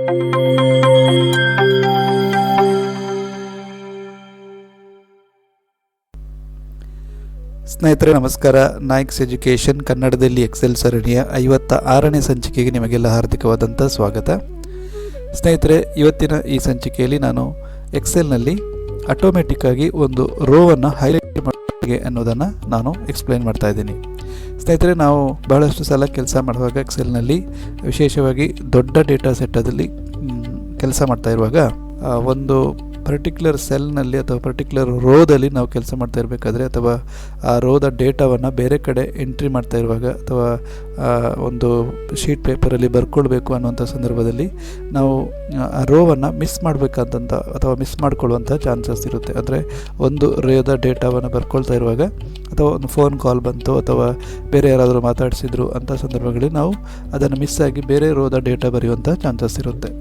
ಸ್ನೇಹಿತರೆ ನಮಸ್ಕಾರ. ನಾಯಕ್ಸ್ ಎಜುಕೇಷನ್ ಕನ್ನಡದಲ್ಲಿ ಎಕ್ಸೆಲ್ ಸರಣಿಯ 56ನೇ ಸಂಚಿಕೆಗೆ ನಿಮಗೆಲ್ಲ ಹಾರ್ದಿಕವಾದಂಥ ಸ್ವಾಗತ. ಸ್ನೇಹಿತರೆ, ಇವತ್ತಿನ ಈ ಸಂಚಿಕೆಯಲ್ಲಿ ನಾನು ಎಕ್ಸೆಲ್ನಲ್ಲಿ ಆಟೋಮೆಟಿಕ್ಕಾಗಿ ಒಂದು ರೋವನ್ನು ಹೈಲೈಟ್ ಮಾಡಿ ಅನ್ನೋದನ್ನು ನಾನು ಎಕ್ಸ್ಪ್ಲೈನ್ ಮಾಡ್ತಾ ಇದ್ದೀನಿ. ಸ್ನೇಹಿತರೆ, ನಾವು ಬಹಳಷ್ಟು ಸಲ ಕೆಲಸ ಮಾಡುವಾಗ ಎಕ್ಸೆಲ್ನಲ್ಲಿ ವಿಶೇಷವಾಗಿ ದೊಡ್ಡ ಡೇಟಾ ಸೆಟ್ಟಲ್ಲಿ ಕೆಲಸ ಮಾಡ್ತಾ ಇರುವಾಗ ಒಂದು ಪರ್ಟಿಕ್ಯುಲರ್ ಸೆಲ್ನಲ್ಲಿ ಅಥವಾ ಪರ್ಟಿಕ್ಯುಲರ್ ರೋದಲ್ಲಿ ನಾವು ಕೆಲಸ ಮಾಡ್ತಾ ಇರಬೇಕಾದ್ರೆ ಅಥವಾ ಆ ರೋದ ಡೇಟಾವನ್ನು ಬೇರೆ ಕಡೆ ಎಂಟ್ರಿ ಮಾಡ್ತಾ ಇರುವಾಗ ಅಥವಾ ಒಂದು ಶೀಟ್ ಪೇಪರಲ್ಲಿ ಬರ್ಕೊಳ್ಬೇಕು ಅನ್ನುವಂಥ ಸಂದರ್ಭದಲ್ಲಿ ನಾವು ಆ ರೋವನ್ನು ಮಿಸ್ ಮಾಡಬೇಕಂತ ಅಥವಾ ಮಿಸ್ ಮಾಡ್ಕೊಳ್ಳುವಂಥ ಚಾನ್ಸಸ್ ಇರುತ್ತೆ. ಅಂದರೆ ಒಂದು ರೋದ ಡೇಟಾವನ್ನು ಬರ್ಕೊಳ್ತಾ ಇರುವಾಗ ಅಥವಾ ಒಂದು ಫೋನ್ ಕಾಲ್ ಬಂತು ಅಥವಾ ಬೇರೆ ಯಾರಾದರೂ ಮಾತಾಡಿಸಿದ್ರು ಅಂಥ ಸಂದರ್ಭಗಳಲ್ಲಿ ನಾವು ಅದನ್ನು ಮಿಸ್ ಆಗಿ ಬೇರೆ ರೋದ ಡೇಟಾ ಬರೆಯುವಂಥ ಚಾನ್ಸಸ್ ಇರುತ್ತೆ.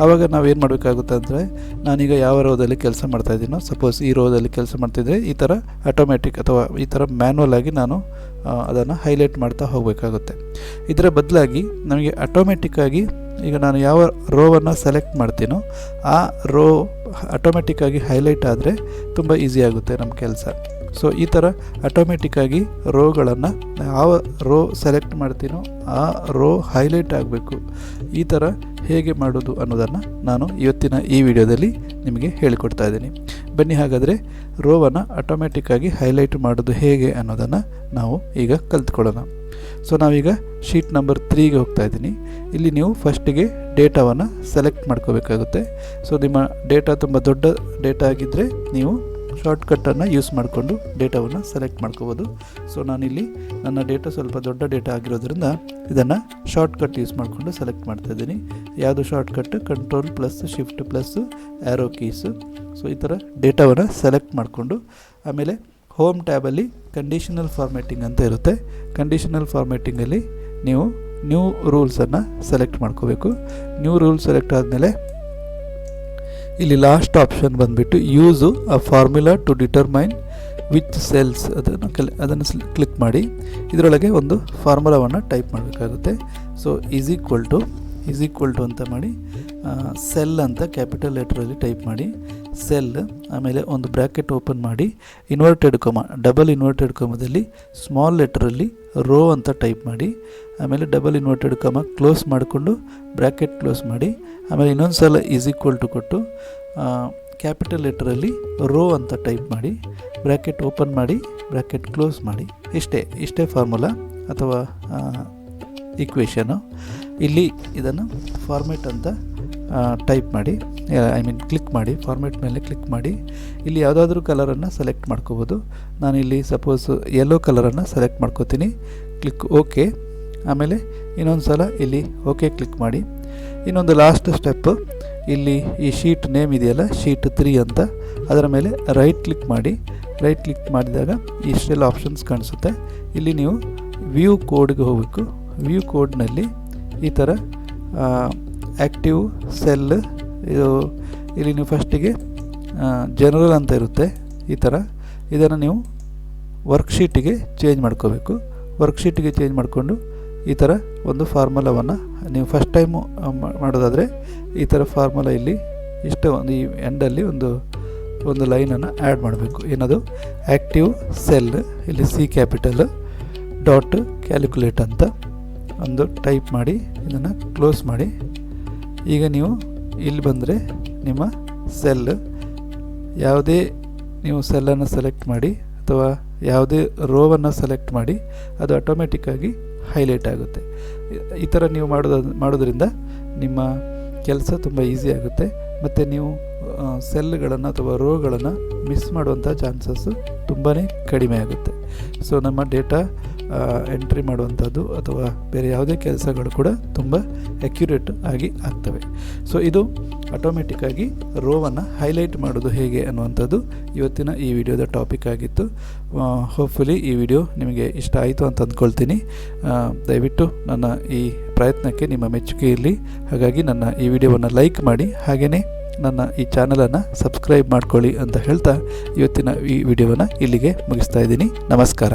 ಆವಾಗ ನಾವೇನು ಮಾಡಬೇಕಾಗುತ್ತೆ ಅಂದರೆ, ನಾನೀಗ ಯಾವ ರೋದಲ್ಲಿ ಕೆಲಸ ಮಾಡ್ತಾಯಿದ್ದೀನೋ, ಸಪೋಸ್ ಈ ರೋದಲ್ಲಿ ಕೆಲಸ ಮಾಡ್ತಿದ್ದರೆ ಈ ಥರ ಆಟೋಮೆಟಿಕ್ ಅಥವಾ ಈ ಥರ ಮ್ಯಾನ್ಯಲ್ ಆಗಿ ನಾನು ಅದನ್ನು ಹೈಲೈಟ್ ಮಾಡ್ತಾ ಹೋಗಬೇಕಾಗುತ್ತೆ. ಇದರ ಬದಲಾಗಿ ನಮಗೆ ಆಟೋಮೆಟಿಕ್ಕಾಗಿ ಈಗ ನಾನು ಯಾವ ರೋವನ್ನು ಸೆಲೆಕ್ಟ್ ಮಾಡ್ತೀನೋ ಆ ರೋ ಆಟೋಮೆಟಿಕ್ಕಾಗಿ ಹೈಲೈಟ್ ಆದರೆ ತುಂಬ ಈಸಿ ಆಗುತ್ತೆ ನಮ್ಮ ಕೆಲಸ. ಸೊ ಈ ಥರ ಆಟೋಮೆಟಿಕ್ಕಾಗಿ ರೋಗಳನ್ನು ಯಾವ ರೋ ಸೆಲೆಕ್ಟ್ ಮಾಡ್ತೀನೋ ಆ ರೋ ಹೈಲೈಟ್ ಆಗಬೇಕು. ಈ ಥರ ಹೇಗೆ ಮಾಡೋದು ಅನ್ನೋದನ್ನು ನಾನು ಇವತ್ತಿನ ಈ ವಿಡಿಯೋದಲ್ಲಿ ನಿಮಗೆ ಹೇಳಿಕೊಡ್ತಾ ಇದ್ದೀನಿ. ಬನ್ನಿ ಹಾಗಾದರೆ ರೋವನ್ನು ಆಟೋಮೆಟಿಕ್ಕಾಗಿ ಹೈಲೈಟ್ ಮಾಡೋದು ಹೇಗೆ ಅನ್ನೋದನ್ನು ನಾವು ಈಗ ಕಲ್ತ್ಕೊಳ್ಳೋಣ. ಸೊ ನಾವೀಗ ಶೀಟ್ ನಂಬರ್ 3ಗೆ ಹೋಗ್ತಾ ಇದ್ದೀನಿ. ಇಲ್ಲಿ ನೀವು ಫಸ್ಟಿಗೆ ಡೇಟಾವನ್ನು ಸೆಲೆಕ್ಟ್ ಮಾಡ್ಕೋಬೇಕಾಗುತ್ತೆ. ಸೊ ನಿಮ್ಮ ಡೇಟಾ ತುಂಬ ದೊಡ್ಡ ಡೇಟಾ ಆಗಿದ್ದರೆ ನೀವು ಶಾರ್ಟ್ಕಟ್ಟನ್ನು ಯೂಸ್ ಮಾಡಿಕೊಂಡು ಡೇಟಾವನ್ನು ಸೆಲೆಕ್ಟ್ ಮಾಡ್ಕೋಬೋದು. ಸೊ ನಾನಿಲ್ಲಿ ನನ್ನ ಡೇಟಾ ಸ್ವಲ್ಪ ದೊಡ್ಡ ಡೇಟಾ ಆಗಿರೋದ್ರಿಂದ ಇದನ್ನು ಶಾರ್ಟ್ಕಟ್ ಯೂಸ್ ಮಾಡಿಕೊಂಡು ಸೆಲೆಕ್ಟ್ ಮಾಡ್ತಾಯಿದ್ದೀನಿ. ಯಾವುದು shortcut? Control plus shift plus arrow keys. So ಈ ಥರ ಡೇಟಾವನ್ನು ಸೆಲೆಕ್ಟ್ ಮಾಡಿಕೊಂಡು ಆಮೇಲೆ ಹೋಮ್ ಟ್ಯಾಬಲ್ಲಿ ಕಂಡೀಷನಲ್ ಫಾರ್ಮ್ಯಾಟಿಂಗ್ ಅಂತ ಇರುತ್ತೆ. ಕಂಡೀಷನಲ್ ಫಾರ್ಮ್ಯಾಟಿಂಗಲ್ಲಿ ನೀವು ನ್ಯೂ ರೂಲ್ಸನ್ನು ಸೆಲೆಕ್ಟ್ ಮಾಡ್ಕೋಬೇಕು. ನ್ಯೂ ರೂಲ್ ಸೆಲೆಕ್ಟ್ ಆದಮೇಲೆ ಇಲ್ಲಿ ಲಾಸ್ಟ್ ಆಪ್ಷನ್ ಬಂದುಬಿಟ್ಟು use a formula to determine which cells ಅದನ್ನು ಕ್ಲಿಕ್ ಮಾಡಿ ಇದರೊಳಗೆ ಒಂದು ಫಾರ್ಮುಲಾವನ್ನು ಟೈಪ್ ಮಾಡಬೇಕಾಗುತ್ತೆ. ಸೊ ಈಸ್ ಈಕ್ವಲ್ ಟು ಅಂತ ಮಾಡಿ ಸೆಲ್ ಅಂತ ಕ್ಯಾಪಿಟಲ್ ಲೆಟ್ರಲ್ಲಿ ಟೈಪ್ ಮಾಡಿ ಸೆಲ್, ಆಮೇಲೆ ಒಂದು ಬ್ರ್ಯಾಕೆಟ್ ಓಪನ್ ಮಾಡಿ ಇನ್ವರ್ಟೆಡ್ ಕೊಮ ಡಬಲ್ ಇನ್ವರ್ಟೆಡ್ ಕೊಮದಲ್ಲಿ ಸ್ಮಾಲ್ ಲೆಟರಲ್ಲಿ ರೋ ಅಂತ ಟೈಪ್ ಮಾಡಿ, ಆಮೇಲೆ ಡಬಲ್ ಇನ್ವರ್ಟೆಡ್ ಕೊಮ ಕ್ಲೋಸ್ ಮಾಡಿಕೊಂಡು ಬ್ರ್ಯಾಕೆಟ್ ಕ್ಲೋಸ್ ಮಾಡಿ, ಆಮೇಲೆ ಇನ್ನೊಂದು ಸಲ ಈಸ್ ಈಕ್ವಲ್ ಟು ಕೊಟ್ಟು ಕ್ಯಾಪಿಟಲ್ ಲೆಟರಲ್ಲಿ ರೋ ಅಂತ ಟೈಪ್ ಮಾಡಿ ಬ್ರ್ಯಾಕೆಟ್ ಓಪನ್ ಮಾಡಿ ಬ್ರ್ಯಾಕೆಟ್ ಕ್ಲೋಸ್ ಮಾಡಿ. ಇಷ್ಟೇ ಫಾರ್ಮುಲಾ ಅಥವಾ ಈಕ್ವೇಷನು. ಇಲ್ಲಿ ಇದನ್ನು ಫಾರ್ಮೆಟ್ ಅಂತ ಟೈಪ್ ಮಾಡಿ, ಕ್ಲಿಕ್ ಮಾಡಿ, ಫಾರ್ಮೆಟ್ ಮೇಲೆ ಕ್ಲಿಕ್ ಮಾಡಿ. ಇಲ್ಲಿ ಯಾವುದಾದ್ರೂ ಕಲರನ್ನು ಸೆಲೆಕ್ಟ್ ಮಾಡ್ಕೋಬೋದು. ನಾನಿಲ್ಲಿ ಸಪೋಸ್ ಯೆಲ್ಲೋ ಕಲರನ್ನು ಸೆಲೆಕ್ಟ್ ಮಾಡ್ಕೋತೀನಿ. Click okay. ಆಮೇಲೆ ಇನ್ನೊಂದು ಸಲ ಇಲ್ಲಿ ಓಕೆ ಕ್ಲಿಕ್ ಮಾಡಿ. ಇನ್ನೊಂದು ಲಾಸ್ಟ್ ಸ್ಟೆಪ್ಪು, ಇಲ್ಲಿ ಈ ಶೀಟ್ ನೇಮ್ ಇದೆಯಲ್ಲ ಶೀಟ್ 3 ಅಂತ, ಅದರ ಮೇಲೆ ರೈಟ್ ಕ್ಲಿಕ್ ಮಾಡಿ. ರೈಟ್ ಕ್ಲಿಕ್ ಮಾಡಿದಾಗ ಇಷ್ಟೆಲ್ಲ ಆಪ್ಷನ್ಸ್ ಕಾಣಿಸುತ್ತೆ. ಇಲ್ಲಿ ನೀವು ವ್ಯೂ ಕೋಡ್ಗೆ ಹೋಗಬೇಕು. ವ್ಯೂ ಕೋಡ್ನಲ್ಲಿ ಈ ಥರ ಆ್ಯಕ್ಟಿವ್ ಸೆಲ್ ಇದು ಇಲ್ಲಿ ನೀವು ಫಸ್ಟಿಗೆ ಜನರಲ್ ಅಂತ ಇರುತ್ತೆ. ಈ ಥರ ಇದನ್ನು ನೀವು ವರ್ಕ್ಶೀಟಿಗೆ ಚೇಂಜ್ ಮಾಡ್ಕೋಬೇಕು. ವರ್ಕ್ಶೀಟಿಗೆ ಚೇಂಜ್ ಮಾಡಿಕೊಂಡು ಈ ಥರ ಒಂದು ಫಾರ್ಮುಲಾವನ್ನು ನೀವು ಫಸ್ಟ್ ಟೈಮು ಮಾಡೋದಾದರೆ ಈ ಥರ ಫಾರ್ಮುಲಾ ಇಲ್ಲಿ ಒಂದು ಈ ಎಂಡಲ್ಲಿ ಒಂದು ಲೈನನ್ನು ಆ್ಯಡ್ ಮಾಡಬೇಕು. ಏನದು? ಆ್ಯಕ್ಟಿವ್ ಸೆಲ್, ಇಲ್ಲಿ ಸಿ ಕ್ಯಾಪಿಟಲ್ ಡಾಟ್ ಕ್ಯಾಲ್ಕುಲೇಟ್ ಅಂತ ಒಂದು ಟೈಪ್ ಮಾಡಿ ಇದನ್ನು ಕ್ಲೋಸ್ ಮಾಡಿ. ಈಗ ನೀವು ಇಲ್ಲಿ ಬಂದರೆ ನಿಮ್ಮ ಸೆಲ್ ಯಾವುದೇ ನೀವು ಸೆಲ್ಲನ್ನು ಸೆಲೆಕ್ಟ್ ಮಾಡಿ ಅಥವಾ ಯಾವುದೇ ರೋವನ್ನು ಸೆಲೆಕ್ಟ್ ಮಾಡಿ ಅದು ಆಟೋಮೆಟಿಕ್ಕಾಗಿ ಹೈಲೈಟ್ ಆಗುತ್ತೆ. ಈ ಥರ ನೀವು ಮಾಡೋದ್ರಿಂದ ನಿಮ್ಮ ಕೆಲಸ ತುಂಬ ಈಸಿ ಆಗುತ್ತೆ ಮತ್ತು ನೀವು ಸೆಲ್ಗಳನ್ನು ಅಥವಾ ರೋಗಳನ್ನು ಮಿಸ್ ಮಾಡುವಂಥ ಚಾನ್ಸಸ್ಸು ತುಂಬಾ ಕಡಿಮೆ ಆಗುತ್ತೆ. ಸೊ ನಮ್ಮ ಡೇಟಾ ಎಂಟ್ರಿ ಮಾಡುವಂಥದ್ದು ಅಥವಾ ಬೇರೆ ಯಾವುದೇ ಕೆಲಸಗಳು ಕೂಡ ತುಂಬ ಅಕ್ಯುರೇಟ್ ಆಗಿ ಆಗ್ತವೆ. ಸೊ ಇದು ಆಟೋಮೆಟಿಕ್ಕಾಗಿ ರೋವನ್ನು ಹೈಲೈಟ್ ಮಾಡೋದು ಹೇಗೆ ಅನ್ನುವಂಥದ್ದು ಇವತ್ತಿನ ಈ ವಿಡಿಯೋದ ಟಾಪಿಕ್ ಆಗಿತ್ತು. ಹೋಪ್ಫುಲಿ ಈ ವಿಡಿಯೋ ನಿಮಗೆ ಇಷ್ಟ ಆಯಿತು ಅಂತ ಅಂದ್ಕೊಳ್ತೀನಿ. ದಯವಿಟ್ಟು ನನ್ನ ಈ ಪ್ರಯತ್ನಕ್ಕೆ ನಿಮ್ಮ ಮೆಚ್ಚುಗೆ ಇರಲಿ. ಹಾಗಾಗಿ ನನ್ನ ಈ ವಿಡಿಯೋವನ್ನು ಲೈಕ್ ಮಾಡಿ, ಹಾಗೆಯೇ ನನ್ನ ಈ ಚಾನಲನ್ನು ಸಬ್ಸ್ಕ್ರೈಬ್ ಮಾಡ್ಕೊಳ್ಳಿ ಅಂತ ಹೇಳ್ತಾ ಇವತ್ತಿನ ಈ ವಿಡಿಯೋವನ್ನು ಇಲ್ಲಿಗೆ ಮುಗಿಸ್ತಾ ಇದ್ದೀನಿ. ನಮಸ್ಕಾರ.